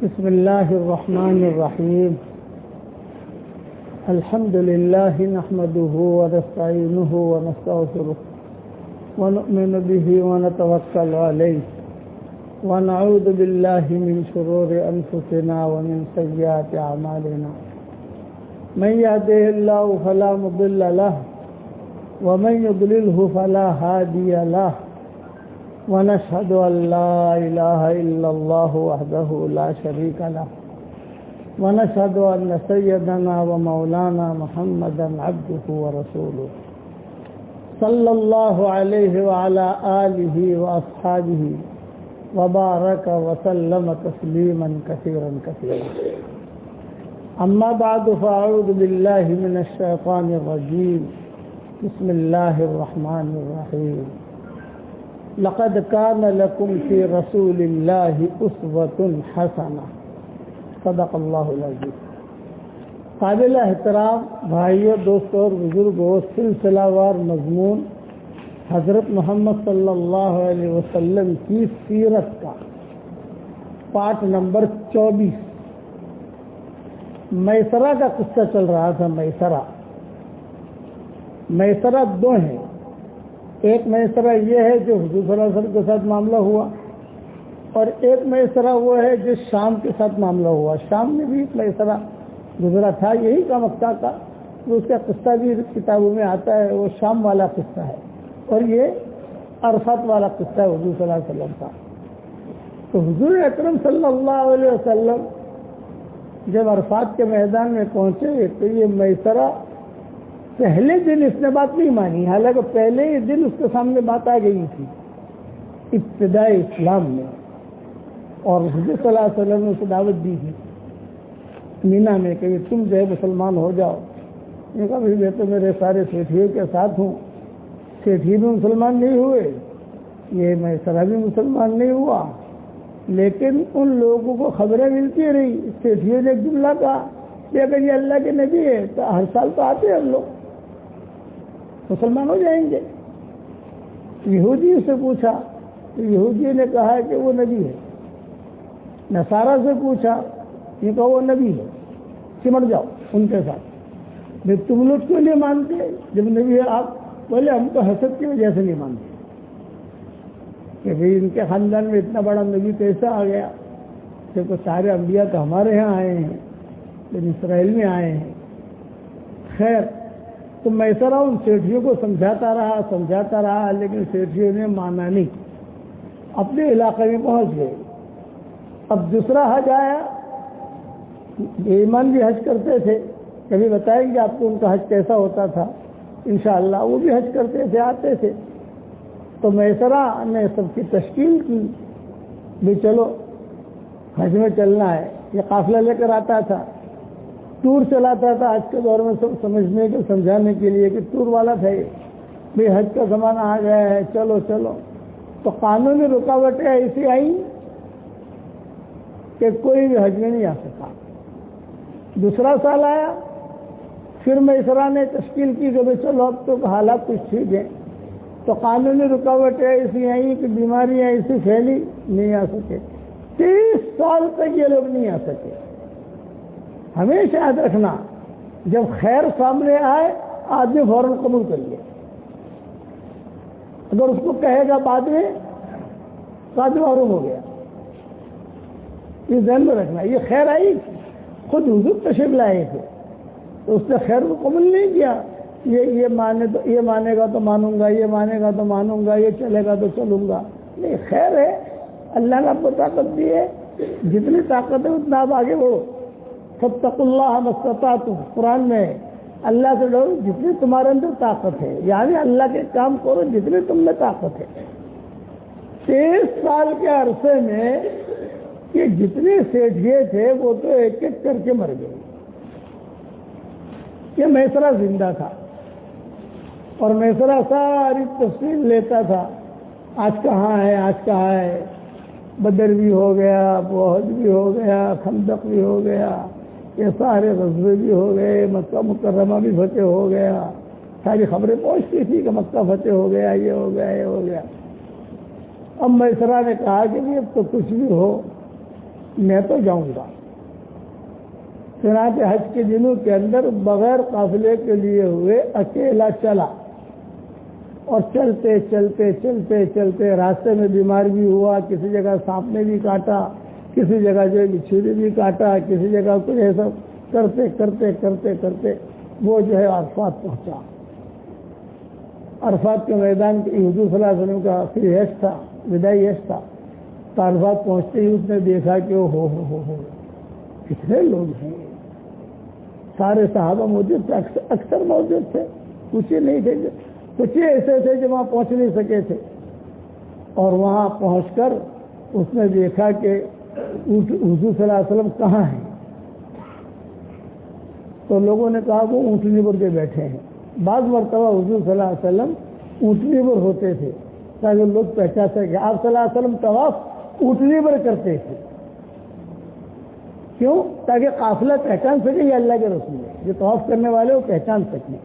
بسم الله الرحمن الرحيم. الحمد لله نحمده ونستعينه ونستغفره ونؤمن به ونتوكل عليه ونعوذ بالله من شرور أنفسنا ومن سيئات أعمالنا. من يهده الله فلا مضل له ومن يضلله فلا هادي له ونشهد أن لا إله إلا الله وحده لا شريك له ونشهد أن سيدنا ومولانا محمدا عبده ورسوله صلى الله عليه وعلى آله وأصحابه وبارك وسلم تسليما كثيرا كثيرا. أما بعد فأعوذ بالله من الشيطان الرجيم. بسم الله الرحمن الرحيم. لقد كان لكم في رسول الله أسوة حسنة. صدق اللہ العظیم. قابل احترام بھائیوں، دوستوں اور بزرگوں، سلسلہ وار مضمون حضرت محمد صلی اللہ علیہ وسلم کی سیرت کا پارٹ نمبر 24 میسرہ کا قصہ چل رہا تھا. میسرہ دو ہیں. ایک میسرہ یہ ہے جو حضور صلی اللہ علیہ وسلم کے ساتھ معاملہ ہوا، اور ایک میسرہ وہ ہے جو شام کے ساتھ معاملہ ہوا. شام میں بھی ایک میسرہ گزرا تھا یہی کا مکہ کا، اس کا قصہ بھی کتابوں میں آتا ہے. وہ شام والا قصہ ہے اور یہ عرفات والا قصہ ہے حضور صلی اللہ علیہ وسلم کا. تو حضور اکرم صلی اللہ علیہ وسلم جب عرفات کے میدان میں پہنچے تو یہ میسرہ پہلے دن اس نے بات نہیں مانی، حالانکہ پہلے ہی دن اس کے سامنے بات آ گئی تھی ابتدائی اسلام میں، اور حضور صلی اللہ علیہ وسلم نے اسے دعوت دی تھی مینا میں کہ تم جو ہے مسلمان ہو جاؤ. یہ کہا میں تو میرے سارے سیٹھیوں کے ساتھ ہوں، سیٹھی بھی مسلمان نہیں ہوئے، یہ میسرہ بھی مسلمان نہیں ہوا. لیکن ان لوگوں کو خبریں ملتی رہی. سیٹھیوں نے ایک جملہ کہا کہ اگر یہ اللہ کے نبی ہے تو ہر سال تو آتے ہیں ہم لوگ، مسلمان ہو جائیں گے. یہودی سے پوچھا تو یہودی نے کہا کہ وہ نبی ہے. نصارہ سے پوچھا، یہ کہا وہ نبی ہے، سمٹ جاؤ ان کے ساتھ. میں تم لوگ کیوں نہیں مانتے جب نبی ہے آپ؟ بولے ہم تو حسد کی وجہ سے نہیں مانتے کہ بھئی ان کے خاندان میں اتنا بڑا نبی کیسا آ گیا، کیونکہ سارے انبیاء تو ہمارے یہاں آئے ہیں، بنی اسرائیل میں آئے ہیں. خیر، تو میسرہ ان سیٹھیوں کو سمجھاتا رہا لیکن سیٹھیوں نے مانا نہیں، اپنے علاقے میں پہنچ گئے. اب دوسرا حج آیا. ایمان بھی حج کرتے تھے، کبھی بتائیں گے آپ کو ان کا حج کیسا ہوتا تھا انشاءاللہ. وہ بھی حج کرتے تھے، آتے تھے. تو میسرہ نے سب کی تشکیل کی بھی چلو حج میں چلنا ہے. یہ قافلہ لے کر آتا تھا، ٹور چلاتا تھا. آج کے دور میں سب سمجھنے کے سمجھانے کے لیے کہ ٹور والا تھا یہ، بھئی حج کا زمانہ آ گیا ہے، چلو. تو قانونی رکاوٹیں ایسی آئیں کہ کوئی بھی حج میں نہیں آ سکا. دوسرا سال آیا، پھر میسرہ نے تشکیل کی کہ چلو اب تو حالات کچھ ٹھیک ہے. تو قانونی رکاوٹیں ایسی آئیں کہ بیماریاں ایسی پھیلی، نہیں آ سکے. 30 سال تک یہ لوگ نہیں آ سکے. ہمیشہ یاد رکھنا، جب خیر سامنے آئے آدمی فوراً قبول کر لے. اگر اس کو کہے گا بعد میں معروف ہو گیا. یہ ذہن میں رکھنا. یہ خیر آئی، خود حضور تشریف لائے تھے تو اس نے خیر کو قبول نہیں کیا. یہ مانے گا تو مانوں گا، یہ مانے گا تو مانوں گا، یہ چلے گا تو چلوں گا. نہیں، خیر ہے، اللہ نے آپ کو طاقت دی ہے، جتنی طاقت ہے اتنا آپ آگے بڑھو. فاتقوا اللہ ما استطعتم، قرآن میں اللہ سے ڈرو جتنی تمہارے اندر طاقت ہے، یعنی اللہ کے کام کرو جتنی تم میں طاقت ہے. 30 سال کے عرصے میں یہ جتنے سیٹھیے تھے وہ تو ایک ایک کر کے مر گئے. یہ میسرہ زندہ تھا اور میسرہ ساری تفصیل لیتا تھا. آج کہاں ہے. بدر بھی ہو گیا، احد بھی ہو گیا، خندق بھی ہو گیا، یہ سارے غزوے بھی ہو گئے، مکہ مکرمہ بھی فتح ہو گیا. ساری خبریں پہنچتی تھی کہ مکہ فتح ہو گیا، یہ ہو گیا. اب میسرہ نے کہا کہ اب تو کچھ بھی ہو، میں تو جاؤں گا۔ چنانچہ حج کے دنوں کے اندر بغیر قافلے کے لیے ہوئے اکیلا چلا، اور چلتے چلتے چلتے چلتے راستے میں بیمار بھی ہوا، کسی جگہ سانپ نے بھی کاٹا، کسی جگہ جو ہے بچھو نے بھی کاٹا، کسی جگہ کچھ ایسا کرتے کرتے کرتے کرتے وہ جو ہے عرفات پہنچا۔ عرفات کے میدان کے حضور صلی اللہ علیہ وسلم کا آخری حج تھا، وداعی حج تھا۔ تو عرفات پہنچتے ہی اس نے دیکھا کہ ہو کتنے لوگ ہیں، سارے صحابہ موجود تھے، اکثر موجود تھے، کچھ ہی نہیں تھے، کچھ ہی ایسے تھے جو وہاں پہنچ نہیں سکے تھے۔ اور وہاں پہنچ کر اس نے دیکھا کہ حضور صلی اللہ علیہ وسلم کہاں ہیں؟ تو لوگوں نے کہا وہ اونٹنی پر کے بیٹھے ہیں۔ بعض مرتبہ حضور صلی اللہ علیہ وسلم اونٹنی پر ہوتے تھے تاکہ لوگ پہچان سکے۔ آپ صلی اللہ علیہ وسلم طواف اونٹنی پر کرتے تھے، کیوں؟ تاکہ قافلہ پہچان سکے یہ اللہ کے رسول ہے، جو طواف کرنے والے وہ پہچان سکیں۔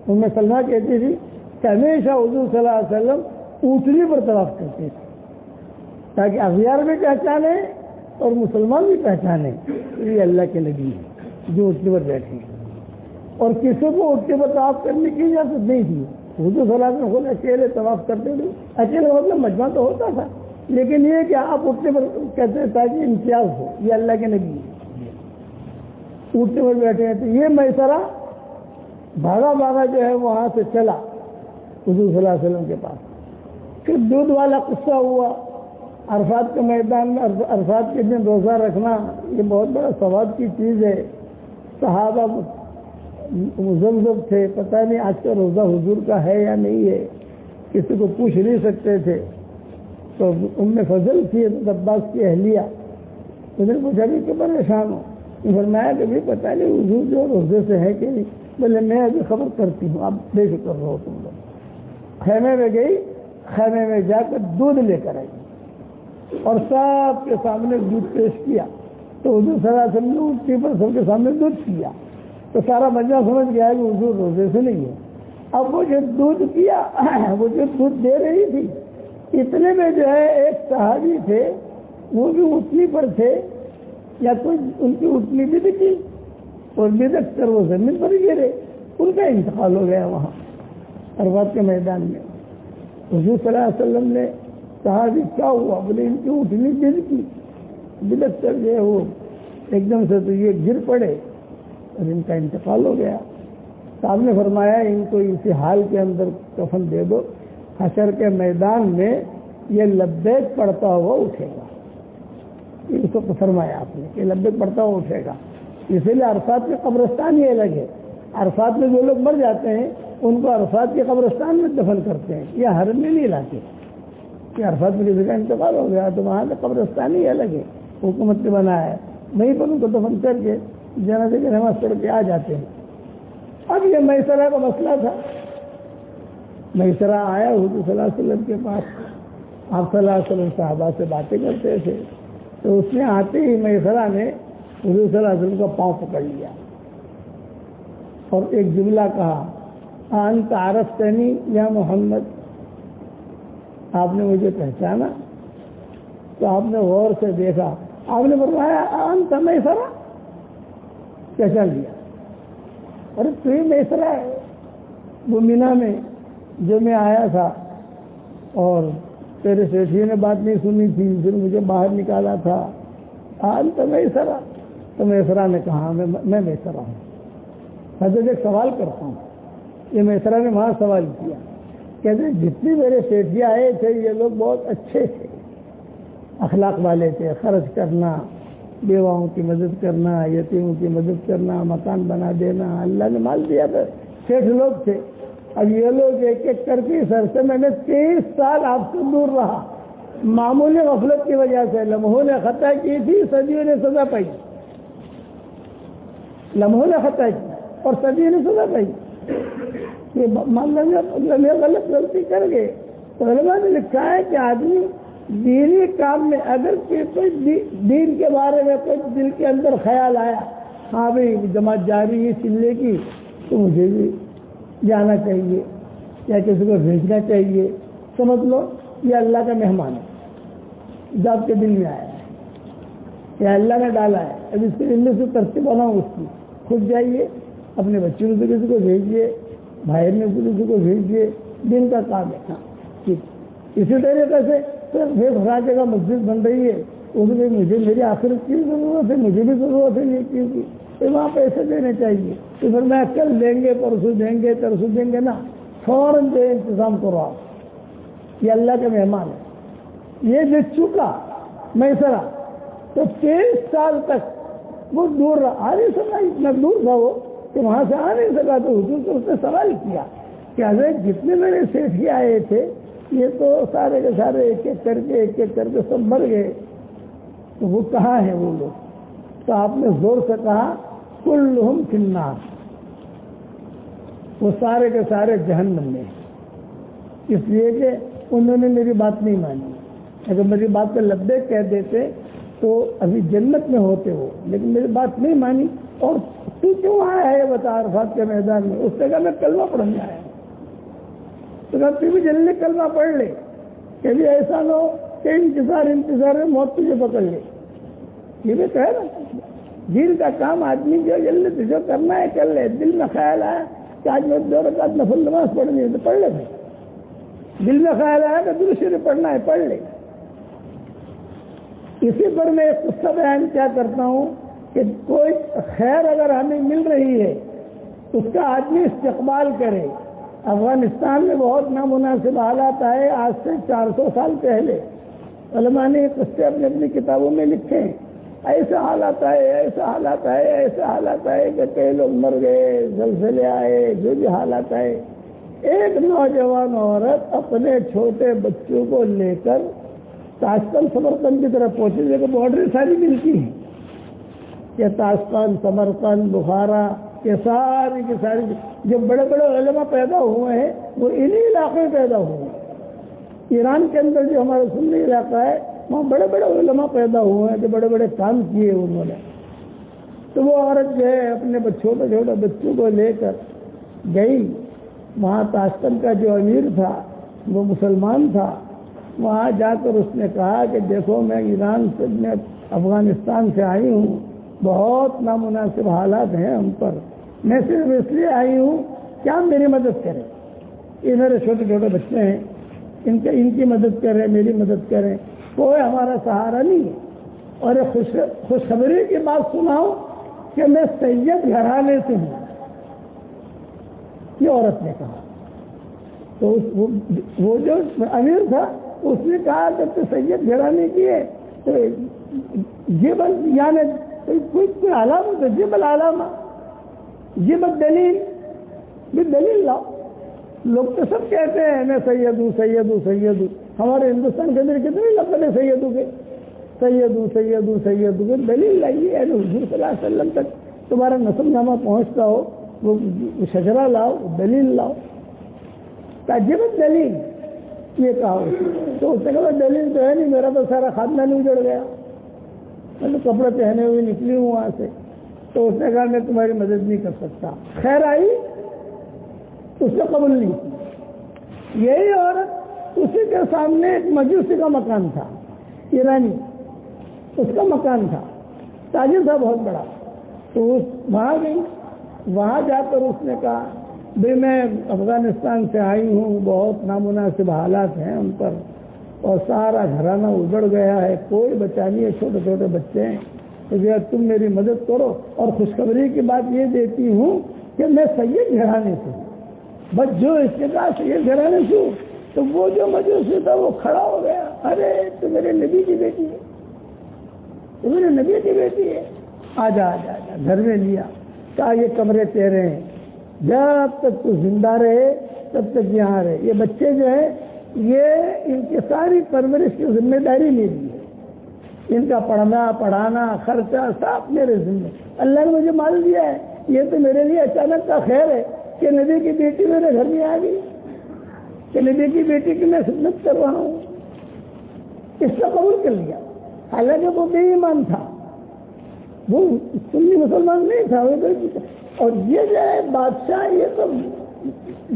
ام سلمہ کہتی تھی کہ ہمیشہ حضور صلی اللہ علیہ وسلم اونٹنی پر طواف کرتے تھے تاکہ اغیار بھی پہچانے اور مسلمان بھی پہچانے یہ اللہ کے نبی ہیں جو اونٹنی پر بیٹھے ہیں۔ اور کسی کو اونٹنی پر طواف کرنے کی اجازت نہیں تھی۔ حضور صلی اللہ علیہ وسلم خود اکیلے طواف کرتے تھے، اکیلے مطلب مجمع تو ہوتا تھا، لیکن یہ کہ آپ اونٹنی پر کہتے ہیں تاکہ امتیاز ہو، یہ اللہ کے نبی ہیں اونٹنی پر بیٹھے ہیں۔ تو یہ میسرہ بھاگا جو ہے وہاں سے چلا حضور صلی اللہ علیہ وسلم کے پاس۔ پھر دودھ والا قصہ ہوا عرفات کے میدان میں۔ عرفات کے دن روزہ رکھنا یہ بہت بڑا ثواب کی چیز ہے۔ صحابہ مزمزم تھے، پتہ نہیں آج کا روزہ حضور کا ہے یا نہیں ہے، کسی کو پوچھ نہیں سکتے تھے۔ تو ام فضل تھی عباس کی اہلیہ، انہوں نے پوچھا کہ پریشان ہو؟ فرمایا کہ بھی پتہ نہیں حضور جو روزے سے ہے کہ نہیں۔ بولے میں ابھی خبر کرتی ہوں، آپ بے فکر رہو تم لوگ۔ خیمے میں گئی، خیمے میں جا کر دودھ لے کر آئی اور سب کے سامنے دودھ پیش کیا۔ تو حضور صلی اللہ علیہ وسلم نے اونٹنی پر سب کے سامنے دودھ پیا۔ تو سارا مجمع سمجھ گیا کہ حضور روزے سے نہیں ہے۔ اب وہ جو دودھ پیا، وہ جو دودھ دے رہی تھی، اتنے میں جو ہے ایک صحابی تھے، وہ بھی اونٹنی پر تھے، یا کوئی ان کی اونٹنی بھی دکھی اور بدک کر وہ زمین پر گرے، ان کا انتقال ہو گیا وہاں عرفات کے میدان میں۔ حضور صلی اللہ علیہ وسلم نے کہا کہ کیا ہوا؟ بولے ان کی اونٹنی بدک کر گئے، وہ ایک دم سے تو یہ گر پڑے اور ان کا انتقال ہو گیا۔ صاحب نے فرمایا ان کو اسی حال کے اندر کفن دے دو، حشر کے میدان میں یہ لبیک پڑھتا ہوا اٹھے گا۔ اس کو فرمایا آپ نے کہ لبیک پڑھتا ہوا اٹھے گا۔ اسی لیے عرفات کے قبرستان ہی الگ ہے۔ عرفات میں جو لوگ مر جاتے ہیں ان کو عرفات کے قبرستان میں دفن کرتے ہیں، یہ حرم میں نہیں لاتے کہ عرفات میں کسی کا انتقال ہو گیا تو وہاں کا قبرستان ہی الگ ہے، حکومت نے بنایا ہے، وہیں پر ان کو دفن کر کے جنازے کی نماز پڑھ کے آ جاتے ہیں۔ اب یہ میسرہ کا مسئلہ تھا۔ میسرہ آیا حضور صلی اللہ علیہ وسلم کے پاس، آپ صلی اللہ علیہ وسلم صحابہ سے باتیں کرتے تھے، تو اس نے آتے ہی میسرہ نے حضور صلی اللہ علیہ وسلم کا پاؤں پکڑ لیا اور ایک جملہ کہا، انت عرفتنی یا محمد، آپ نے مجھے پہچانا؟ تو آپ نے غور سے دیکھا، آپ نے فرمایا انت میسرہ، پہچان لیا۔ ارے تو ہی میسرہ ہے، وہ مینا میں جو میں آیا تھا اور تیرے سیٹھی نے بات نہیں سنی تھی، پھر مجھے باہر نکالا تھا، انت میسرہ۔ تو میسرہ نے کہا میں میسرہ ہوں۔ حضرت ایک سوال کرتا ہوں، یہ میسرہ نے وہاں سوال کیا، کہتے جتنی میرے سیٹھی آئے تھے یہ لوگ بہت اچھے تھے، اخلاق والے تھے، خرچ کرنا، بیواؤں کی مدد کرنا، یتیموں کی مدد کرنا، مکان بنا دینا، اللہ نے مال دیا تھا، سیٹھ لوگ تھے۔ اب یہ لوگ ایک ایک کر کے اس عرصے میں نے 23 سال آپ سے دور رہا، معمولی غفلت کی وجہ سے لمحوں نے خطا کی تھی، صدیوں نے سزا پائی، لمحوں نے خطا کی اور صدیوں نے سزا پائی۔ یہ لمحے غلطی کر گئے تو علماء نے لکھا ہے کہ آدمی دینی کام میں اگر کوئی دین کے بارے میں کوئی دل کے اندر خیال آیا، ہاں بھائی جماعت جاری ہے چلے کی تو مجھے بھی جانا چاہیے یا کسی کو بھیجنا چاہیے، سمجھ لو یہ اللہ کا مہمان ہے جو آپ کے دل میں آیا ہے۔ یہ اللہ نے ڈالا ہے، اب اس کے لیے سے ترتیب بناؤ اس کی، خود جائیے اپنے بچوں میں سے کسی کو بھیجیے، بھائی میں سے کسی کو بھیجیے، دن کا کام ہے. ہاں ٹھیک. اسی طریقے سے پھر ہر جگہ مسجد بن رہی ہے، اس میں مجھے میری آخرت کی ضرورت ہے، مجھے بھی ضرورت ہے یہ چیز کی، تو وہاں پیسے دینے چاہیے. تو پھر میں کل دیں گے، پرسوں دیں گے، ترسوں دیں گے نا، فوراً دے انتظام کرو آپ. یہ اللہ کے مہمان ہے. یہ جو چکا میسرا تو 23 سال تک وہ دور رہا، آ نہیں سکا، اتنا دور تھا وہ کہ وہاں سے آ نہیں سکا. تو حضور سے اس نے سوال کیا کہ حضرت جتنے میرے سیٹھی آئے تھے یہ تو سارے کے سارے ایک ایک کر کے سب مر گئے، تو وہ کہاں ہیں وہ لوگ؟ تو آپ نے زور سے کہا کلہم فی النار، وہ سارے کے سارے جہنم میں. اس لیے کہ انہوں نے میری بات نہیں مانی. اگر میری بات پہ لبیک کہہ دیتے تو ابھی جنت میں ہوتے ہو، لیکن میری بات نہیں مانی. اور تو کیوں آیا ہے بتا عرفات کے میدان میں؟ اس نے کہا میں کلمہ پڑھنے آیا. تو کہا تو بھی جلدی کلمہ پڑھ لے، کہ بھی ایسا نہ ہو کہ انتظار میں موت تجھے پکڑ لے. یہ بھی کہہ رہا دین کا کام آدمی جو جلدی جو کرنا ہے کر لے. دل میں خیال آیا کہ آج میں 2 رکعت نفل نماز پڑھنی ہے تو پڑھ لے بھائی. دل میں خیال آیا کہ درود شریف پڑھنا ہے پڑھ لے. اسی پر میں ایک قصہ بیان کیا کرتا ہوں کہ کوئی خیر اگر ہمیں مل رہی ہے اس کا آدمی استقبال کرے. افغانستان میں بہت نامناسب حالات آئے آج سے 400 سال پہلے. علماء نے قصے اپنی اپنی کتابوں میں لکھے ہیں. ایسے حالات آئے، ایسے حالات آئے، ایسے حالات آئے کہ کئی لوگ مر گئے، زلزلے آئے، جو بھی حالات آئے. ایک نوجوان عورت اپنے چھوٹے بچوں کو لے کر تاشقند سمرقند کی طرف پہنچی، جگہ بارڈر ساری ملتی ہیں. یہ تاشقند، سمرقند، بخارا، یہ ساری کی ساری جو بڑے بڑے علماء پیدا ہوئے ہیں وہ انہی علاقے میں پیدا ہوئے ہیں. ایران کے اندر جو ہمارا سنی علاقہ ہے وہاں بڑے بڑے علماء پیدا ہوئے ہیں، جو بڑے بڑے کام کیے انہوں نے. تو وہ عورت جو ہے اپنے چھوٹے چھوٹے بچوں کو لے کر گئی. وہاں تاشقند کا جو امیر تھا وہ مسلمان تھا. وہاں جا کر اس نے کہا کہ دیکھو میں ایران سے، میں افغانستان سے آئی ہوں، بہت نامناسب حالات ہیں ہم پر، میں صرف اس لیے آئی ہوں کہ آپ میری مدد کریں. یہ میرے چھوٹے چھوٹے بچے ہیں، ان کی مدد کریں، میری مدد کریں. کوئی ہمارا سہارا نہیں ہے. اور خوشخبری کی بات سناؤ کہ میں سید گھرانے سے ہوں، یہ عورت نے کہا. تو وہ جو امیر تھا اس نے کہا کہ تو سید گھرانے کی ہے تو جبل، یعنی کوئی علامت ہے، جبل علامہ، جبل دلیل، بھی دلیل لاؤ. لوگ تو سب کہتے ہیں میں سید ہوں سید ہوں سید ہوں. ہمارے ہندوستان کے اندر کتنے لقب ہے سیدوں کے، سید ہوں سید ہوں سید ہوں. دلیل لائیے، حضور صلی اللہ علیہ وسلم تک تمہارا نسب نامہ پہنچتا ہو، وہ شجرا لاؤ، دلیل لاؤ. جبل دلیل یہ کہا. تو اس نے کہا دلیل تو ہے نہیں، میرا تو سارا خاندان اجڑ گیا، میں تو کپڑے پہنے ہوئے نکلی ہوں وہاں سے. تو اس نے کہا میں تمہاری مدد نہیں کر سکتا. خیر آئی، اس نے قبول نہیں کی. یہی عورت، اسی کے سامنے ایک مجوسی کا مکان تھا، ایرانی، اس کا مکان تھا، تاجر تھا بہت بڑا. تو وہاں گئی. وہاں جا کر اس نے کہا بھائی میں افغانستان سے آئی ہوں، بہت نامناسب حالات ہیں ہم پر، اور سارا گھرانہ اجڑ گیا ہے، کوئی بچہ نہیں ہے، چھوٹے چھوٹے بچے ہیں. تو تم میری مدد کرو. اور خوشخبری کی بات یہ دیتی ہوں کہ میں سید گھرانے سے ہوں. بس جو اس کے پاس سید گھرانے سے ہوں. تو وہ جو مجوسی تھا وہ کھڑا ہو گیا، ارے تو میرے نبی کی بیٹی ہے، تو میرے نبی کی بیٹی ہے، آجا آجا آجا. گھر میں لیا، کہا یہ کمرے تیرے ہیں، جب تک تو زندہ رہے تب تک یہاں رہے. یہ بچے جو ہیں یہ ان کی ساری پرورش کی ذمہ داری میری ہے، ان کا پڑھنا پڑھانا خرچہ سب میرے ذمہ. اللہ نے مجھے مال دیا ہے، یہ تو میرے لیے اچانک کا خیر ہے کہ نبی کی بیٹی میرے گھر میں آ گئی، کہ نبی کی بیٹی کی میں خدمت کر رہا ہوں. اس سے قبول کر لیا. حالانکہ وہ بے ایمان تھا، وہ سنی مسلمان نہیں تھا. اور یہ جو ہے بادشاہ، یہ تو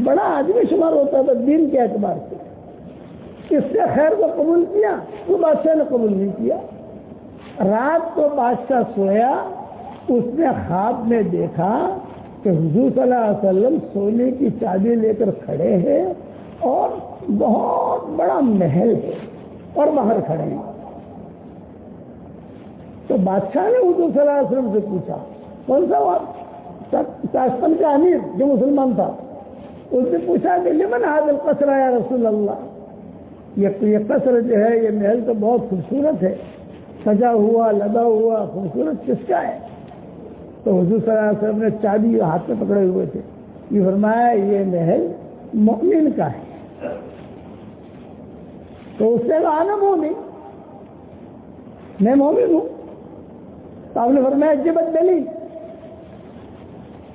بڑا آدمی شمار ہوتا تھا دین کے اعتبار سے. اس سے خیر کو قبول کیا، وہ بادشاہ نے قبول نہیں کیا. رات کو بادشاہ سویا، اس نے خواب میں دیکھا کہ حضور صلی اللہ علیہ وسلم سونے کی چابی لے کر کھڑے ہیں اور بہت بڑا محل ہے اور باہر کھڑے ہیں۔ تو بادشاہ نے حضور صلی اللہ علیہ وسلم سے پوچھا، کون سا تاشقند کا امیر جو مسلمان تھا، اس نے پوچھا کہ لمن هذا القصر یا رسول اللہ، یہ قصر جو ہے، یہ محل تو بہت خوبصورت ہے، سجا ہوا لدا ہوا خوبصورت، کس کا ہے؟ تو حضور صلی اللہ علیہ وسلم نے چابی ہاتھ میں پکڑے ہوئے تھے، یہ فرمایا یہ محل مومن کا ہے۔ تو اس نے کہا نا مومن، میں مومن ہوں۔ تو آپ نے فرمایا جبت دلیل،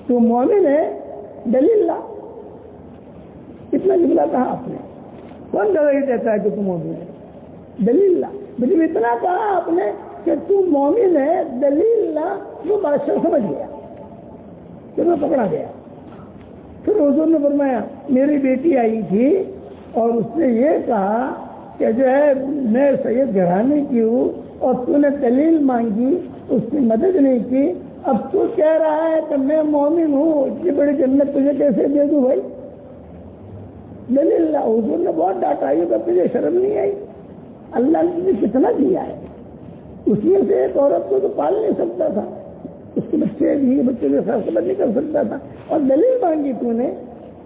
تو مومن ہے، دلیل لا۔ کتنا جملہ کہا آپ نے، کون گواہی دیتا ہے کہ تم مومن ہے؟ دلیل لا۔ مجھے اتنا کہا آپ نے کہ تم مومن ہے، دلیل لا، وہ بادشاہ سمجھ گیا کہ میں پکڑا گیا۔ پھر حضور نے فرمایا میری بیٹی آئی تھی اور اس نے یہ کہا کہ جو ہے میں سید گھرانے کی ہوں اور تو نے دلیل مانگی، اس کی مدد نہیں کی، اب تو کہہ رہا ہے کہ میں مومن ہوں، اتنی بڑی جنت تجھے کیسے دے دوں بھائی؟ دلیل لا۔ حضور نے بہت ڈانٹا، یہ کہ تجھے شرم نہیں آئی؟ اللہ نے تجھے کتنا دیا ہے، اس میں سے ایک عورت کو تو پال نہیں سکتا تھا، اس کے بچے کے فیصلہ نہیں کر سکتا تھا، اور دلیل مانگی تو نے۔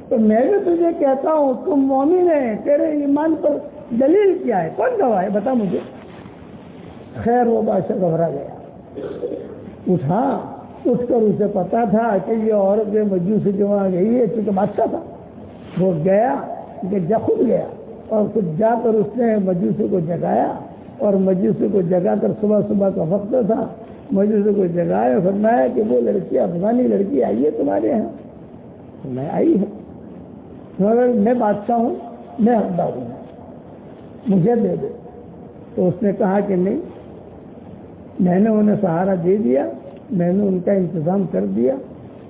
تو میں بھی تجھے کہتا ہوں تم مومن ہے، تیرے ایمان پر دلیل کیا ہے، کون گواہ ہے، بتا مجھے۔ خیر وہ بادشاہ گھبرا گیا، اٹھا، اٹھ کر اسے پتا تھا کہ یہ عورت مجوسی جو وہاں گئی ہے، چونکہ بادشاہ تھا، وہ گیا کہ خود گیا اور خود جا کر اس نے مجوسی کو جگایا، اور مجوسی کو جگا کر صبح صبح کا وقت تھا، مجوسی کو جگایا، فرمایا کہ وہ لڑکی افغانی لڑکی آئی ہے تمہارے یہاں؟ میں آئی ہوں، مگر میں بادشاہ ہوں، میں حقدار ہوں، مجھے دے دے۔ تو اس نے کہا کہ نہیں، میں نے انہیں سہارا دے دیا، میں نے ان کا انتظام کر دیا،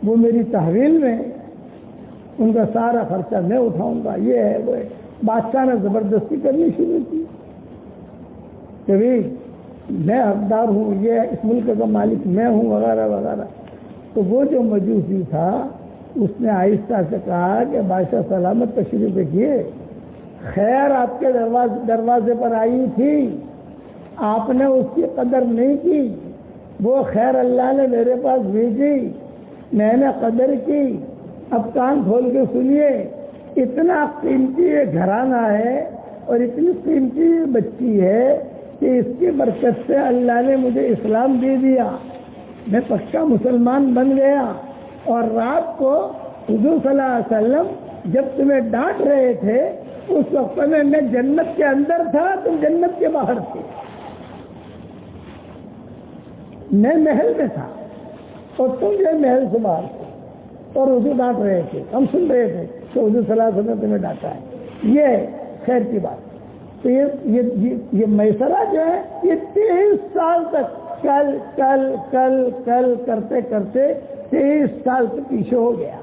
وہ میری تحویل میں، ان کا سارا خرچہ میں اٹھاؤں گا، یہ ہے وہ ہے۔ بادشاہ نے زبردستی کرنی شروع کی کہ بھی میں حقدار ہوں، یہ اس ملک کا مالک میں ہوں، وغیرہ وغیرہ۔ تو وہ جو مجوسی تھا اس نے آہستہ سے کہا کہ بادشاہ سلامت تشریف رکھیے، خیر آپ کے دروازے پر آئی تھی، آپ نے اس کی قدر نہیں کی، وہ خیر اللہ نے میرے پاس بھیجی، میں نے قدر کی۔ اب کان کھول کے سنیے، اتنا قیمتی یہ گھرانہ ہے اور اتنی قیمتی بچی ہے کہ اس کی برکت سے اللہ نے مجھے اسلام دے دیا، میں پکا مسلمان بن گیا۔ اور رات کو حضور صلی اللہ علیہ وسلم جب تمہیں ڈانٹ رہے تھے اس وقت میں جنت کے اندر تھا، تم جنت کے باہر تھے، میں محل میں تھا اور تم جو محل سے باہر تھے، اور حضور ڈانٹ رہے تھے، ہم سن رہے تھے کہ حضور صلی اللہ علیہ وسلم نے تمہیں ڈانٹا ہے۔ یہ خیر کی بات۔ تو یہ میسرہ جو ہے یہ 23 سال تک کل کل کل کل کرتے کرتے 23 سال سے پیچھے ہو گیا۔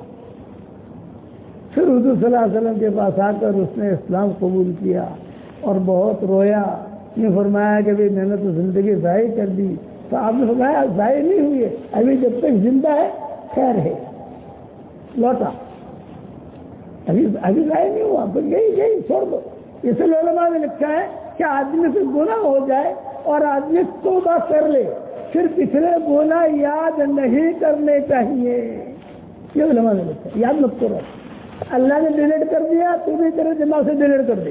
پھر حضور صلی اللہ علیہ وسلم کے پاس آ کر اس نے اسلام قبول کیا اور بہت رویا، نے فرمایا کہ بھی میں نے تو زندگی ضائع کر دی۔ تو آپ نے فرمایا ضائع نہیں ہوئی ہے، ابھی جب تک زندہ ہے خیر ہے، لوٹا، ابھی ضائع نہیں ہوا، پھر یہی چھوڑ دو۔ اس لیے علماء نے لکھا ہے کہ آدمی سے گناہ ہو جائے اور آدمی توبہ کر لے، پھر پچھلے گناہ یاد نہیں کرنے چاہیے، یہ علماء نے لکھا ہے، یاد مت کرو۔ اللہ نے ڈیلیٹ کر دیا، تو بھی تیرے دماغ سے ڈیلیٹ کر دے،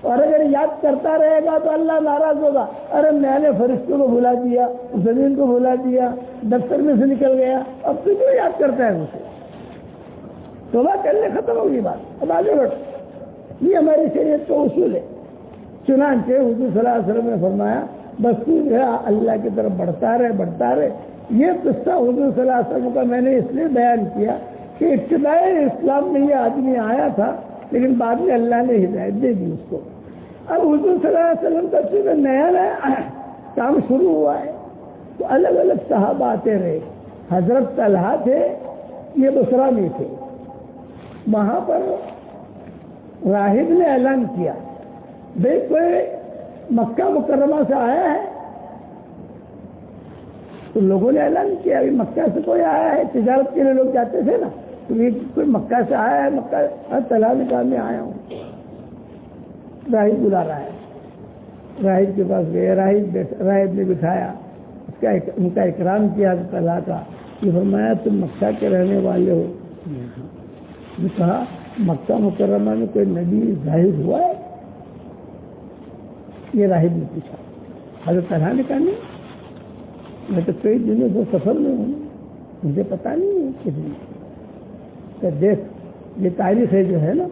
اور اگر یاد کرتا رہے گا تو اللہ ناراض ہوگا، ارے میں نے فرشتوں کو بھلا دیا، زمین کو بھلا دیا، دفتر میں سے نکل گیا، اب تو کیوں یاد کرتا ہے اسے؟ توبہ کرنے ختم ہوگی بات، اب آگے بڑھ۔ یہ ہماری شریعت کا اصول ہے۔ چنانچہ حضور صلی اللہ علیہ وسلم نے فرمایا بس تو جو ہے اللہ کی طرف بڑھتا رہے۔ یہ قصہ حضور صلی اللہ علیہ وسلم کا میں نے اس لیے بیان کیا کہ ابتدائی اسلام میں یہ آدمی آیا تھا، لیکن بعد میں اللہ نے ہدایت دے دی اس کو۔ اب حضور صلی اللہ علیہ وسلم کا چونکہ نیا کام شروع ہوا ہے تو الگ الگ صحابہ آتے رہے۔ حضرت طلحہ تھے، یہ بصرہ میں تھے، وہاں پر راہب نے اعلان کیا بھائی کوئی مکہ مکرمہ سے آیا ہے تو لوگوں نے اعلان کیا ابھی مکہ سے کوئی آیا ہے، تجارت کے لیے لوگ جاتے تھے نا، تو یہ کوئی مکہ سے آیا ہے، مکہ طلحہ نے کہا میں آیا ہوں، راہب بلا رہا ہے، راہب کے پاس گئے، راہب نے بٹھایا، ان کا اکرام کیا طلحہ کا، یہ فرمایا تم مکہ کے رہنے والے ہو؟ نے کہا مکہ مکرمہ میں کوئی نبی ظاہر ہوا ہے؟ یہ راہب نے پوچھا۔ حضرت طلحہ نے کہا نہیں، میں تو کئی دنوں سے سفر میں ہوں، مجھے پتا نہیں ہے کتنی۔ کہ دیکھ یہ تاریخ ہے جو ہے نا،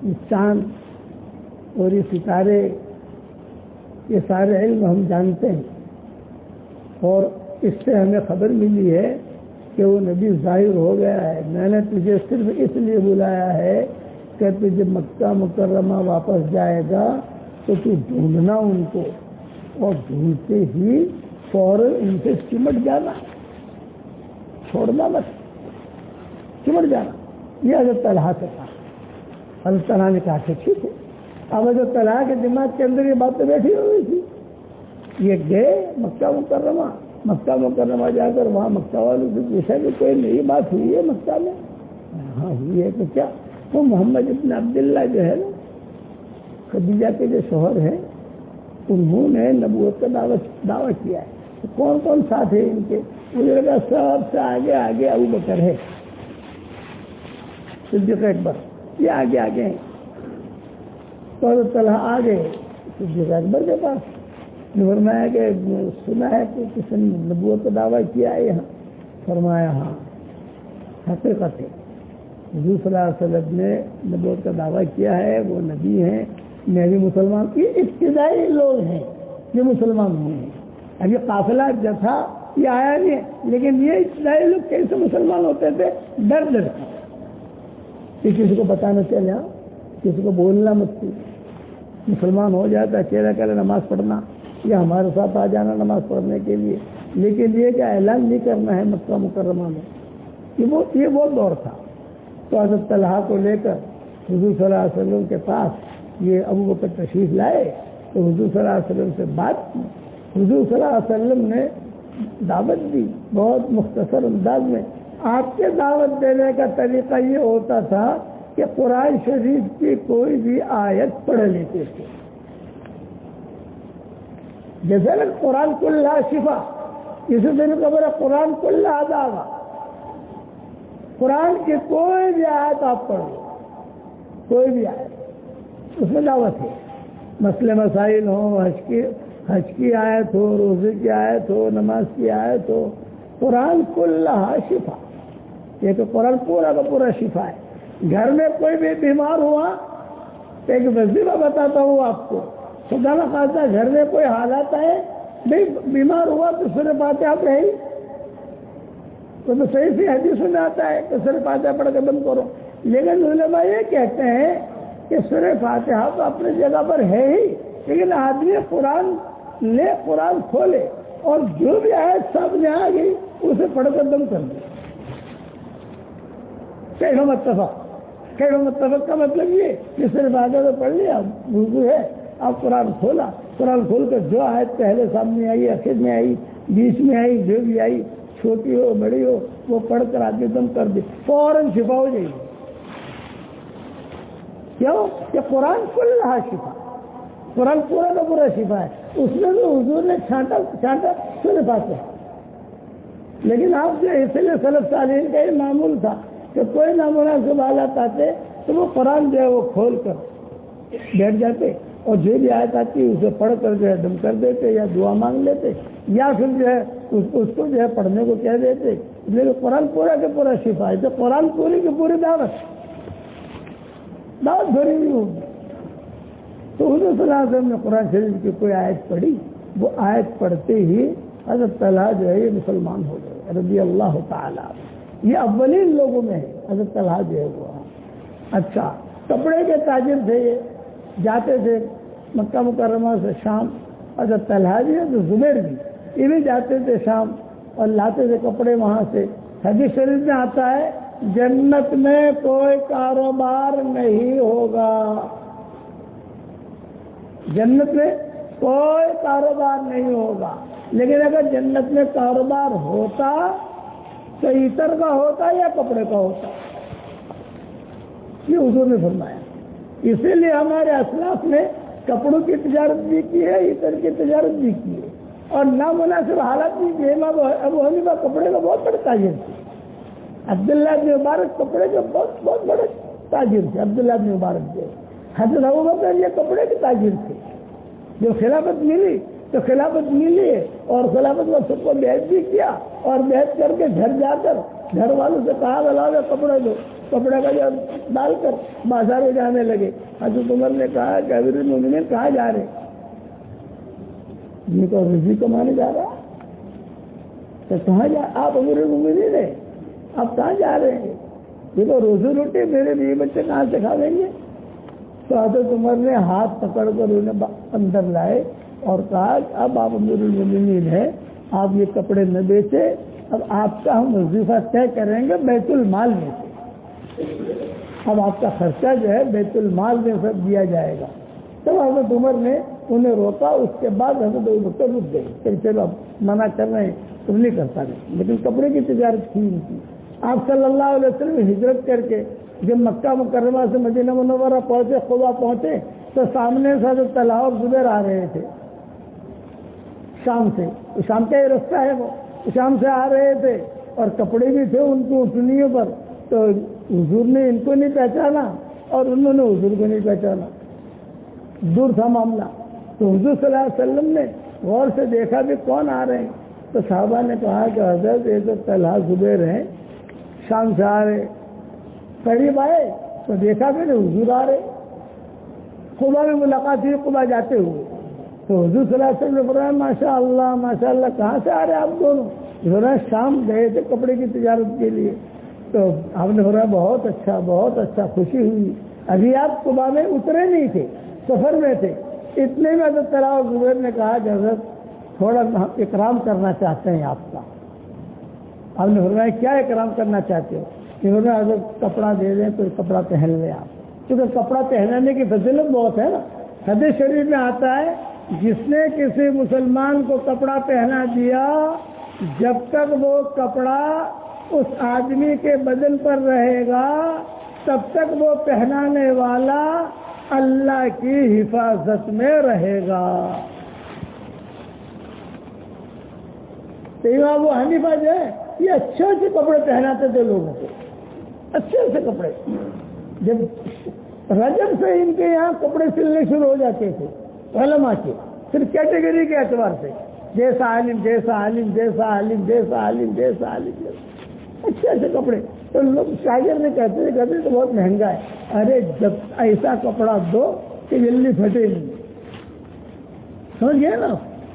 یہ چاند اور یہ ستارے، یہ سارے علم ہم جانتے ہیں، اور اس سے ہمیں خبر ملی ہے کہ وہ نبی ظاہر ہو گیا ہے۔ میں نے تجھے صرف اس لیے بلایا ہے کہ تجھے مکہ مکرمہ واپس جائے گا تو تو ڈھونڈنا ان کو، اور ڈھونڈتے ہی فوراً ان سے چمٹ جانا، چھوڑنا مت، چمٹ جانا۔ یہ حضرت طلحہ سے کہا۔ حضرت طلحہ نے کہا کہ ٹھیک ہے۔ اب حضرت طلحہ کے دماغ کے اندر یہ باتیں بیٹھی ہوئی تھی، یہ گئے مکہ مکرمہ جا کر وہاں مکہ والوں سے پوچھا کہ کوئی نئی بات ہوئی ہے مکہ میں؟ ہاں ہوئی ہے۔ تو کیا؟ وہ محمد ابن عبداللہ جو ہے نا، خدیجہ کے جو شوہر ہیں، انہوں نے نبوت کا دعویٰ کیا ہے۔ تو کون کون ساتھ ہیں ان کے؟ مجھے لگا سب سے آگے ابو بکر ہے، صدیق اکبر، یہ آگے ہیں۔ تو حضرت طلحہ آ گئے صدیق اکبر کے پاس، فرمایا کہ سنا ہے کہ کسی نے نبوت کا دعویٰ کیا ہے یہاں؟ فرمایا ہاں، حقیقت ہے، حضور صلی اللہ علیہ وسلم نے نبوت کا دعویٰ کیا ہے، وہ نبی ہیں، میں بھی مسلمان۔ یہ ابتدائی لوگ ہیں جو مسلمان ہوئے ہیں، اب یہ قافلہ جو تھا یہ آیا نہیں ہے، لیکن یہ ابتدائی لوگ کیسے مسلمان ہوتے تھے؟ ڈر کہ کسی کو بتانا چلے، کسی کو بولنا مت، مسلمان ہو جاتا اکیلا اکیلا نماز پڑھنا یا ہمارے ساتھ آ جانا نماز پڑھنے کے لیے، لیکن یہ کہ اعلان نہیں کرنا ہے مکہ مکرمہ میں، یہ وہ دور تھا۔ تو حضرت طلحہ کو لے کر حضور صلی اللہ علیہ وسلم کے پاس یہ ابو بکر تشریف لائے، تو حضور صلی اللہ علیہ وسلم سے بات کی۔ حضور صلی اللہ علیہ وسلم نے دعوت دی بہت مختصر انداز میں۔ آپ کے دعوت دینے کا طریقہ یہ ہوتا تھا کہ قرآن شریف کی کوئی بھی آیت پڑھ لیتے تھے، جیسے قرآن کلہ شفا، اسی دن خبر ہے قرآن کلہ دعویٰ، قرآن کی کوئی بھی آیت آپ پڑھ لو، کوئی بھی آیت، اس میں دعوت ہے۔ مسئلے مسائل ہوں، حج کی آیت ہو، روزے کی آیت ہو، نماز کی آیت ہو، قرآن کلہ شفا، یہ تو قرآن پورا کا پورا شفا ہے۔ گھر میں کوئی بھی بیمار ہوا، ایک وظیفہ بتاتا ہوں آپ کو، خدا نہ خاصہ گھر میں کوئی حالات آئے، نہیں بیمار ہوا تو سورہ فاتحہ پڑھے، تو صحیح سی حدیث میں آتا ہے کہ سورہ فاتحہ پڑھ کے بند کرو، لیکن علماء یہ کہتے ہیں کہ سورہ فاتحہ تو اپنی جگہ پر ہے ہی، لیکن آدمی قرآن لے، قرآن کھولے اور جو بھی آیت سامنے آ گئی اسے پڑھ کر بند کر دے۔ کیڑوں متفق کا مطلب یہ کہ صرف فاتحہ تو پڑھ لیا، وضو ہے، آپ قرآن کھولا، قرآن کھول کر جو آیت پہلے سامنے آئی، آخر میں آئی، بیچ میں آئی، جو بھی آئی، چھوٹی ہو بڑی ہو، وہ پڑھ کر آدمی دم کر دے، فوراً شفا ہو جائے گی۔ کیوں کہ قرآن کلہ شفا، قرآن پورا کا پورا شفا ہے، اس میں تو حضور نے چھانٹا سورہ فاتحہ۔ لیکن آپ جو اس لیے سلف صالحین کا یہ معمول تھا کہ کوئی نامناسب حالات آتے تو وہ قرآن جو ہے وہ کھول کر بیٹھ جاتے، اور جو بھی آیت آتی اسے پڑھ کر جو ہے دم کر دیتے، یا دعا مانگ لیتے، یا پھر جو ہے اس کو جو ہے پڑھنے کو کہہ دیتے۔ لیکن قرآن پورا کا پورا شفا ہے، تو قرآن پوری کی پوری دعوت بھری ہوئی ہوگی۔ تو حضور صلی اللہ علیہ وسلم نے قرآن شریف کی کوئی آیت پڑھی، وہ آیت پڑھتے ہی حضرت طلحہ جو ہے یہ مسلمان ہو گئے رضی اللہ تعالیٰ۔ یہ اولین لوگوں میں ہے حضرت طلحہ جو ہے وہ۔ اچھا، کپڑے کے تاجر تھے، یہ جاتے تھے مکہ مکرمہ سے شام، حضرت طلحہ بھی ہے تو زبیر بھی، یہ بھی جاتے تھے شام اور لاتے تھے کپڑے وہاں سے۔ حدیث شریف میں آتا ہے جنت میں کوئی کاروبار نہیں ہوگا، جنت میں کوئی کاروبار نہیں ہوگا لیکن اگر جنت میں کاروبار ہوتا تو عطر کا ہوتا یا کپڑے کا ہوتا؟ یہ حضور نے فرمایا. اسی لیے ہمارے اسلاف نے کپڑوں کی تجارت بھی کی ہے، عطر کی تجارت بھی کی ہے، اور نامناسب حالات بھی کی ہے. ابو حنیفہ کپڑے کا بہت بڑے تاجر تھے. عبداللہ بن مبارک کپڑے کے بہت بڑے تاجر تھے. عبداللہ بن مبارک جو حضرت ابوبکر یہ کپڑے کے تاجر تھے. جو خلافت ملی تو خلافت ملی ہے، اور خلافت میں سب کو بیعت بھی کیا، اور بیعت کر کے گھر جا کر گھر والوں سے کہا بلاؤ کپڑے دو، کپڑے کا جو ڈال کر بازار میں جانے لگے. حضرت عمر نے کہا کہ امیر المومنین کہاں جا رہے؟ جن کو رزق کمانے جا رہا. تو کہاں جا آپ امیر المومنین ہیں، آپ کہاں جا رہے ہیں؟ یہ تو روزی روٹی میرے بیوی بچے کہاں سے کھا لیں گے؟ تو حضرت عمر نے ہاتھ پکڑ کر انہیں اندر لائے اور کہا کہ اب آپ امیر المومنین ہیں، آپ یہ کپڑے نہ بیچے، اب آپ کا ہم وظیفہ طے کریں گے بیت المال میں سے. اب آپ کا خرچہ جو ہے بیت المال میں سب دیا جائے گا. تب حضرت عمر نے انہیں روکا. اس کے بعد حضرت ابوبکر رک گئے کہ چلو اب منع کر رہے ہیں تم نہیں کرتا نہیں. لیکن کپڑے کی تجارت کی ان کی. آپ صلی اللہ علیہ وسلم ہجرت کر کے جب مکہ مکرمہ سے مدینہ منورہ پہنچے، قبا پہنچے، تو سامنے سے حضرت طلحہ اور زبیر آ رہے تھے شام سے. شام کا یہ رستہ ہے، وہ شام سے آ رہے تھے اور کپڑے بھی تھے ان کو اٹھنیوں پر. تو حضور نے ان کو نہیں پہچانا اور انہوں نے حضور کو نہیں پہچانا. دور تھا معاملہ. تو حضور صلی اللہ علیہ وسلم نے غور سے دیکھا بھی کون آ رہے ہیں. تو صحابہ نے کہا کہ حضرت یہ تو طلحہ زبیر ہیں، شام سے آ رہے. قریب آئے تو دیکھا کہ حضور آ رہے. قبا میں ملاقات ہوئی، قبا جاتے ہوئے. تو حضور صلی اللہ علیہ وسلم نے فرمایا ماشاء اللہ کہاں سے آ رہے آپ دونوں؟ شام گئے تھے کپڑے کی تجارت کے لیے. تو آپ نے فرمایا بہت اچھا، خوشی ہوئی. ابھی آپ قبا میں اترے نہیں تھے، سفر میں تھے. اتنے میں حضرت طلحہ اور زبیر نے کہا کہ حضرت تھوڑا اکرام کرنا چاہتے ہیں آپ کا. آپ نے فرمایا کیا اکرام کرنا چاہتے ہو؟ انہوں نے حضرت کپڑا دے دیں تو کپڑا پہن لیں آپ. کیونکہ کپڑا پہنانے کی فضیلت بہت ہے نا. حدیث شریف میں آتا ہے جس نے کسی مسلمان کو کپڑا پہنا دیا، جب تک وہ کپڑا اس آدمی کے بدن پر رہے گا تب تک وہ پہنانے والا اللہ کی حفاظت میں رہے گا. تو امام ابو حنیفہ جو ہے یہ اچھے کپڑے پہناتے تھے لوگوں کو، اچھے کپڑے. جب رجب سے ان کے یہاں کپڑے سلنے شروع ہو جاتے تھے علماء کے، صرف کیٹیگری کے اعتبار سے، جیسا عالم اچھے کپڑے. تو لوگ شاگرد نے کہتے تھے تو بہت مہنگا ہے. ارے جب ایسا کپڑا دو کہ جلدی پھٹے نہیں، سمجھ گئے نا،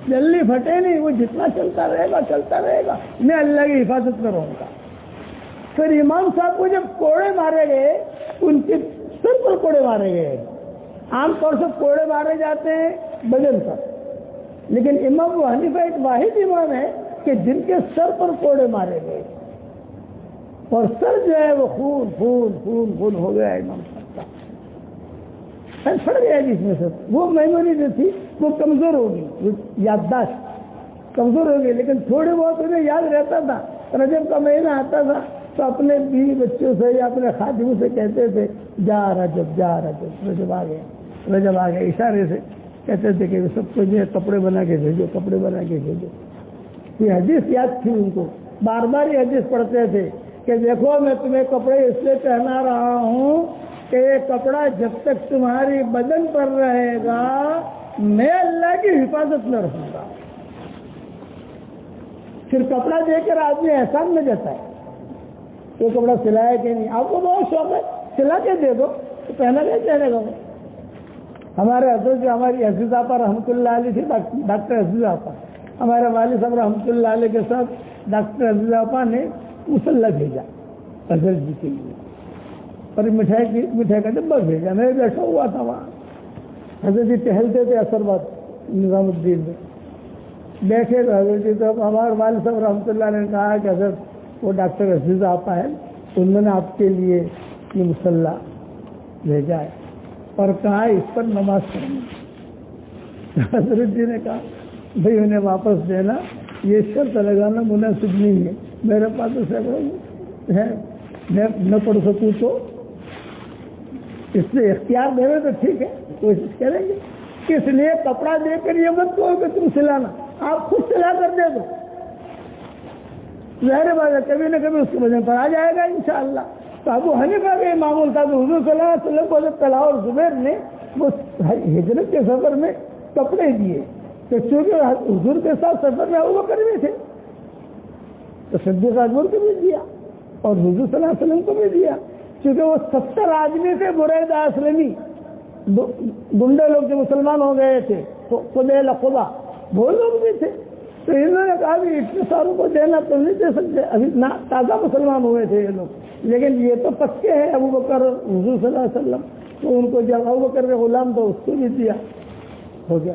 جلدی پھٹے نہیں، وہ جتنا چلتا رہے گا. میں اللہ کی حفاظت میں رہوں گا. پھر امام صاحب کو جب کوڑے مارے گئے، ان کے سر پر کوڑے مارے گئے. عام طور سے کوڑے مارے جاتے ہیں بدن پر، لیکن امام ابو حنیفہ ایک واحد امام ہے کہ جن کے سر پر کوڑے مارے گئے، اور سر جو ہے وہ خون ہو گیا. امام صاحب کا سر پھٹ گیا جس میں سے. وہ میموری جو تھی وہ کمزور ہوگی، یادداشت کمزور ہوگی، لیکن تھوڑے بہت انہیں یاد رہتا تھا. رجب کا مہینہ آتا تھا تو اپنے بیوی بچوں سے یا اپنے خادموں سے کہتے تھے جا رجب رجب آ گیا. اشارے سے کہتے تھے کہ سب کو جو کپڑے بنا کے بھیجو. یہ حدیث یاد تھی ان کو. بار بار یہ حدیث پڑھتے تھے کہ دیکھو میں تمہیں کپڑے اس لیے پہنا رہا ہوں کہ یہ کپڑا جب تک تمہاری بدن پر رہے گا میں اللہ کی حفاظت میں رہوں گا. پھر کپڑا دے کر آدمی احسان میں جاتا ہے یہ کپڑا سلایا کہ نہیں. آپ کو بہت شوق ہے سلا کے دے دو تو پہنا نہیں چاہے گا. ہمارے حضرت جو ہماری عزیز آپا رحمۃ اللہ علیہ تھی، ڈاکٹر عزیز آپا، ہمارے والد صاحب رحمۃ اللہ علیہ کے ساتھ ڈاکٹر عزیز آپا نے مسلح بھیجا حضرت جی کے لیے، اور مٹھائی کا ڈبہ بھیجا. میں بیٹھا ہوا تھا وہاں. حضرت جی ٹہلتے تھے اثر باد نظام الدین میں بیٹھے تو حضرت جی تو ہمارے والد صاحب رحمۃ اللہ نے کہا کہ حضرت وہ ڈاکٹر عزیز آپا ہے، انہوں نے آپ کے لیے یہ مسلح بھیجا ہے اور کہا اس پر نماز پڑھیں. حضرت جی نے کہا بھائی انہیں واپس دینا یہ شرط لگانا مناسب نہیں ہے، میرے پاس ہے میں نہ پڑھ سکوں تو اس لیے اختیار دے رہے تو ٹھیک ہے، کوشش کریں گے۔ اس لیے کپڑا دے کر یہ مت کہو کہ تم سلانا، آپ خود سلا کر دے دو، ظاہر بات ہے کبھی نہ کبھی اس کے وزن پر آ جائے گا انشاءاللہ۔ تو ابو حنیفہ کا یہ معمول تھا کہ حضور صلی اللہ علیہ وسلم کو حضرت طلحہ اور زبیر نے وہ ہجرت کے سفر میں کپڑے دیے، تو چونکہ حضور کے ساتھ سفر میں ابوبکر بھی تھے تو صدیق اکبر کو بھی دیا اور حضور صلی اللہ علیہ وسلم کو بھی دیا، کیونکہ وہ 70 آدمی تھے برید اسلمی، گنڈے لوگ جو مسلمان ہو گئے تھے قبیل قبا وہ لوگ بھی تھے، تو انہوں نے کہا کہ اتنے ساروں کو دینا تو نہیں دے سکتے، ابھی تازہ مسلمان ہوئے تھے یہ لوگ، لیکن یہ تو پکے ہیں ابو بکر اور حضور صلی اللہ علیہ وسلم، تو ان کو جب ابو بکر کے غلام تو اس کو بھی دیا، ہو گیا۔